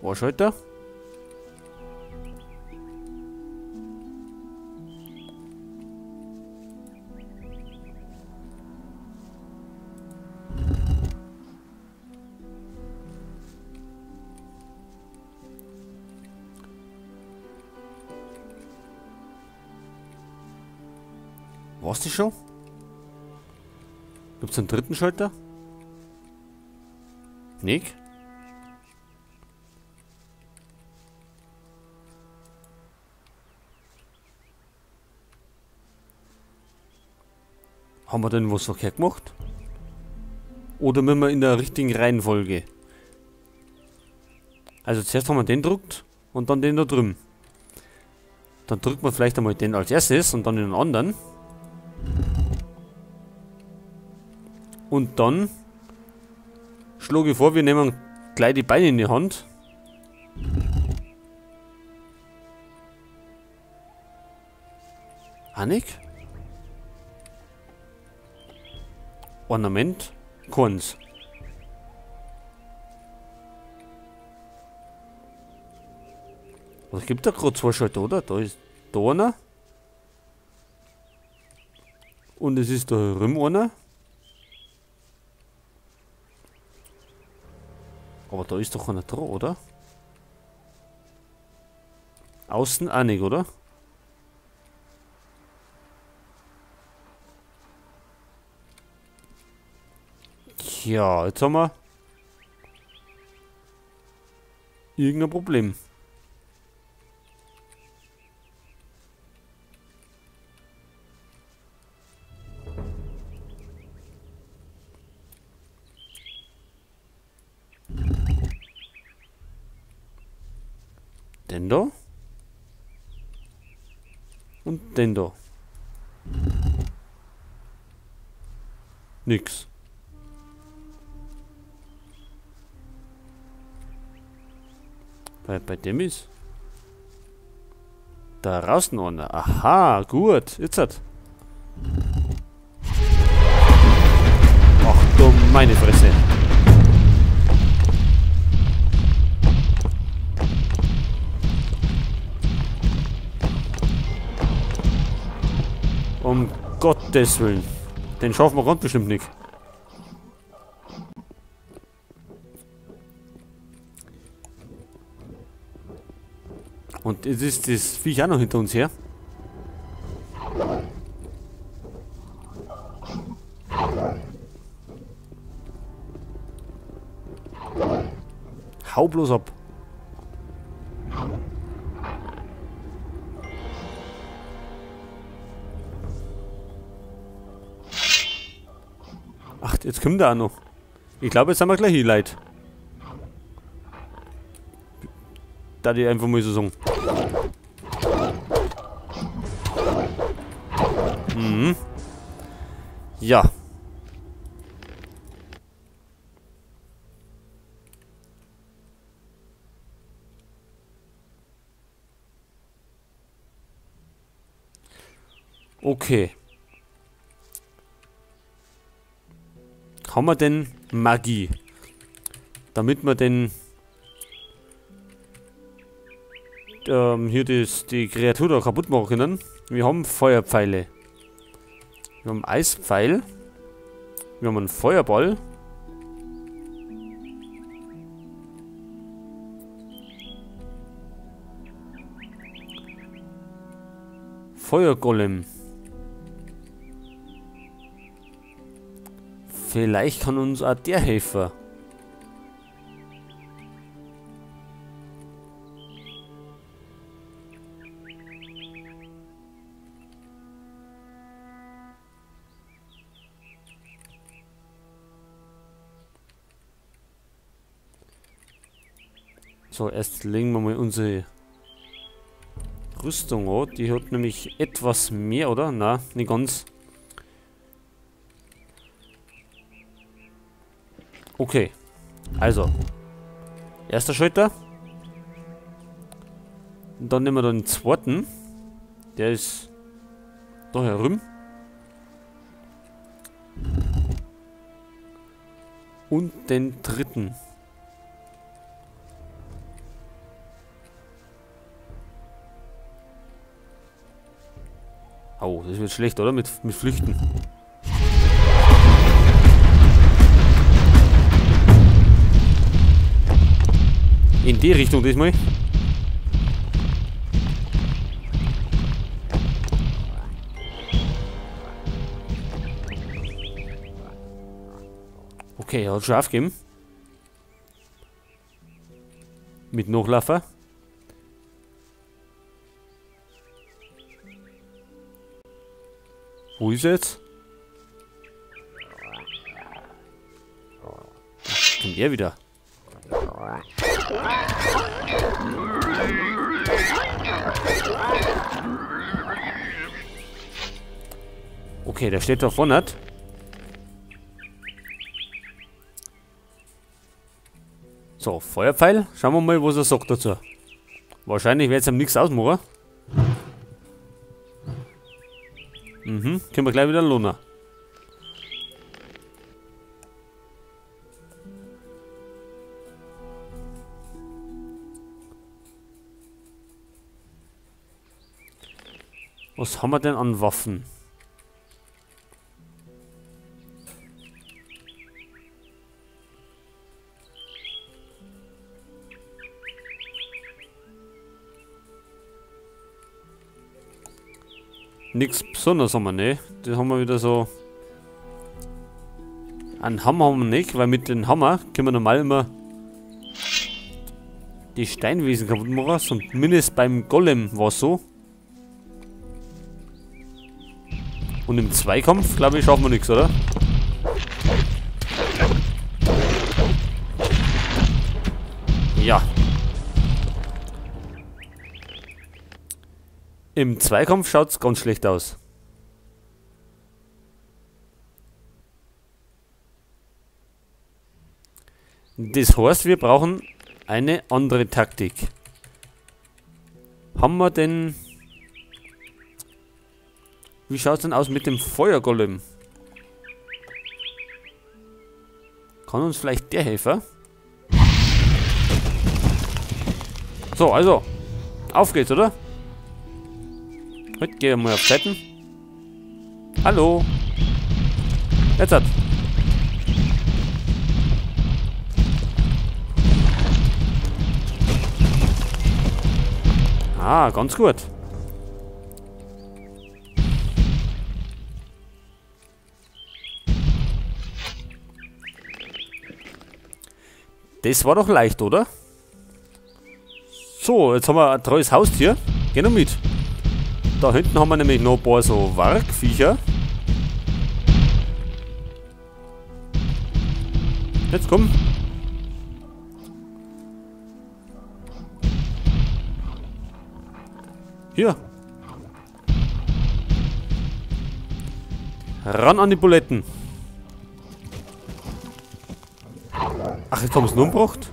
Ohrschalter. War's das schon? Gibt's einen dritten Schalter? Nick? Haben wir denn was verkehrt gemacht? Oder müssen wir in der richtigen Reihenfolge? Also zuerst haben wir den gedrückt und dann den da drüben. Dann drückt man vielleicht einmal den als erstes und dann den anderen. Und dann schlage ich vor, wir nehmen gleich die Beine in die Hand. Annik? Ornament? Keins. Was gibt da gerade zwei Schalter, oder? Da ist da einer. Und es ist da drüben einer. Aber da ist doch einer dran, oder? Außen auch nicht, oder? Ja, jetzt haben wir irgendein Problem. Den da. Und den da. Nix. Bei dem ist da draußen einer. Aha, gut. Jetzt hat. Ach du meine Fresse. Um Gottes Willen. Den schaffen wir ganz bestimmt nicht. Und jetzt ist das Viech auch noch hinter uns her. Hau bloß ab. Ach, jetzt kommt er auch noch. Ich glaube, jetzt sind wir gleich hier, Leute. Da die einfach mal so sagen. Mhm. Ja. Okay. Haben wir denn Magie? Damit wir denn hier die Kreatur da kaputt machen können. Wir haben Feuerpfeile. Wir haben Eispfeil. Wir haben einen Feuerball. Feuergolem. Vielleicht kann uns auch der helfen. So, erst legen wir mal unsere Rüstung an. Die hat nämlich etwas mehr, oder? Na, nicht ganz. Okay. Also. Erster Schalter. Und dann nehmen wir den zweiten. Der ist da herum. Und den dritten. Oh, das wird schlecht, oder? Mit Flüchten. In die Richtung diesmal. Okay, er hat schon aufgegeben. Mit Nachlaufer. Wo ist er jetzt? Kommt er wieder? Okay, der steht da vorne. So, Feuerpfeil. Schauen wir mal, was er sagt dazu. Wahrscheinlich wird es ihm nichts ausmachen. Mhm, können wir gleich wieder lohnen. Was haben wir denn an Waffen? Nichts Besonderes haben wir, ne? Das haben wir wieder so. Einen Hammer haben wir nicht, weil mit dem Hammer können wir normal immer die Steinwesen kaputt machen. Zumindest beim Golem war es so. Und im Zweikampf, glaube ich, schaffen wir nichts, oder? Ja. Im Zweikampf schaut es ganz schlecht aus. Das heißt, wir brauchen eine andere Taktik. Haben wir denn... Wie schaut es denn aus mit dem Feuergolem? Kann uns vielleicht der helfen? So, also. Auf geht's, oder? Heute gehen wir mal auf Seiten. Hallo. Jetzt hat. Ah, ganz gut. Das war doch leicht, oder? So, jetzt haben wir ein treues Haustier. Geh noch mit. Da hinten haben wir nämlich noch ein paar so Wargviecher. Jetzt komm. Hier. Ran an die Buletten. Ach, jetzt haben sie es nur umgebracht.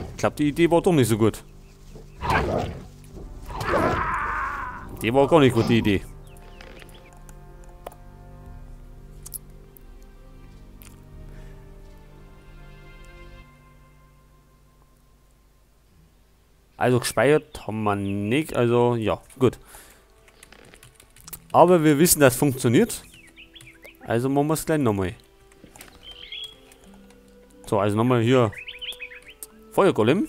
Ich glaube, die Idee war doch nicht so gut. Die war gar nicht gut, die Idee. Also gespeichert haben wir nicht, also ja, gut. Aber wir wissen, dass es funktioniert. Also machen wir es gleich nochmal. So, also nochmal hier Feuergolem.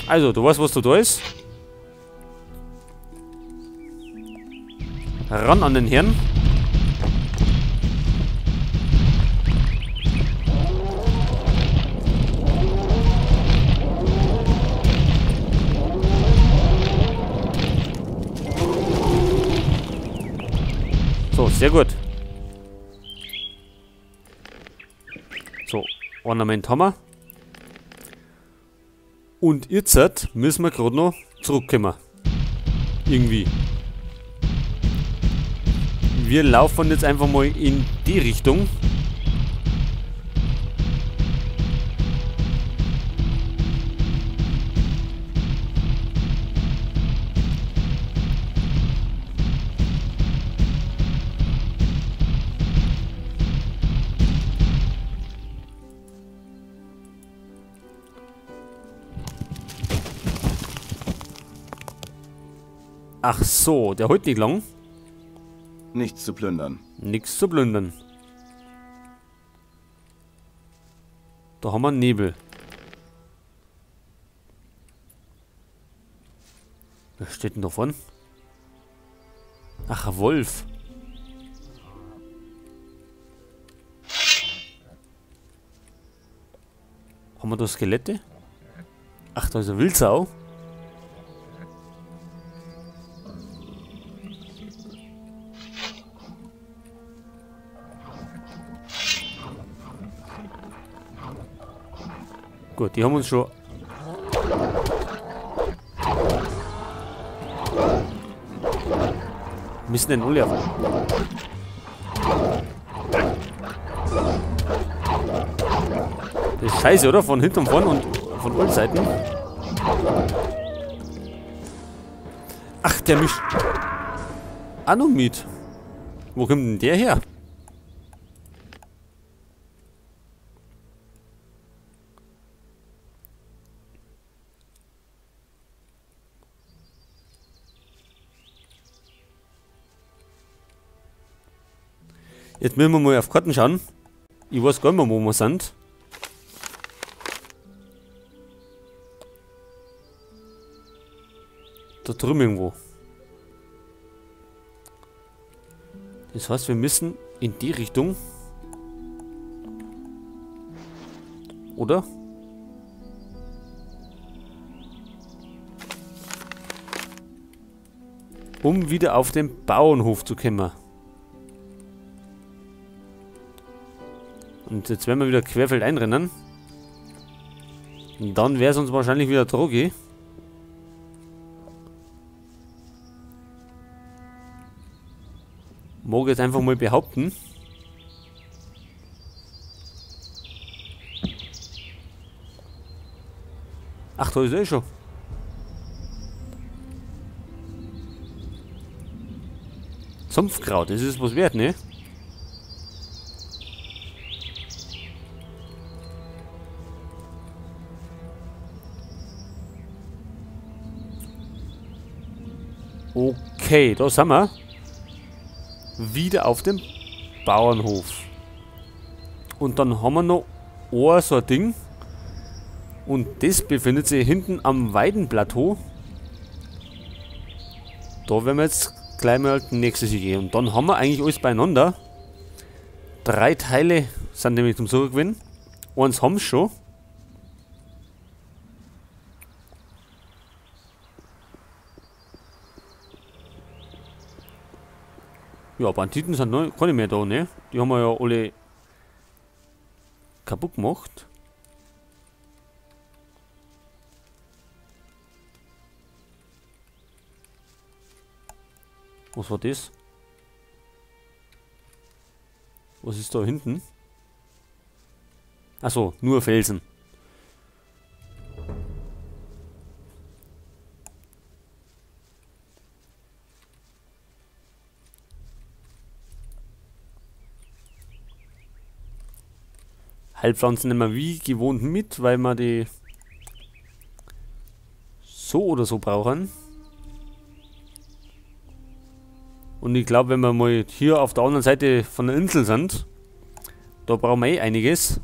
Also, du weißt, was du da ist. Ran an den Herrn. So, sehr gut. So, Ornament haben wir. Und jetzt müssen wir gerade noch zurückkommen. Irgendwie. Wir laufen jetzt einfach mal in die Richtung. Ach so, der heute nicht lang. Nichts zu plündern. Nichts zu plündern. Da haben wir einen Nebel. Was steht denn da vorne? Ach, ein Wolf. Haben wir da Skelette? Ach, da ist eine Wildsau. Gut, die haben uns schon... Müssen den alle auf. Das ist scheiße, oder? Von hinten und vorn und von allen Seiten. Ach, der mischt... Anomit. Wo kommt denn der her? Jetzt müssen wir mal auf Karten schauen. Ich weiß gar nicht mehr, wo wir sind. Da drüben irgendwo. Das heißt, wir müssen in die Richtung. Oder? Um wieder auf den Bauernhof zu kommen. Und jetzt werden wir wieder querfeld einrennen. Und dann wäre es uns wahrscheinlich wieder Droge. Mag jetzt einfach mal behaupten. Ach, da ist er schon. Sumpfkraut, das ist was wert, ne? Okay, da sind wir. Wieder auf dem Bauernhof. Und dann haben wir noch so ein Ding. Und das befindet sich hinten am Weidenplateau. Da werden wir jetzt gleich mal die nächste gehen. Und dann haben wir eigentlich alles beieinander. 3 Teile sind nämlich zum Zurückgewinnen. Eins haben wir schon. Ja, Banditen sind noch keine mehr da, ne? Die haben wir ja alle kaputt gemacht. Was war das? Was ist da hinten? Achso, nur Felsen. Heilpflanzen nehmen wir wie gewohnt mit, weil wir die so oder so brauchen. Und ich glaube, wenn wir mal hier auf der anderen Seite von der Insel sind, da brauchen wir eh einiges.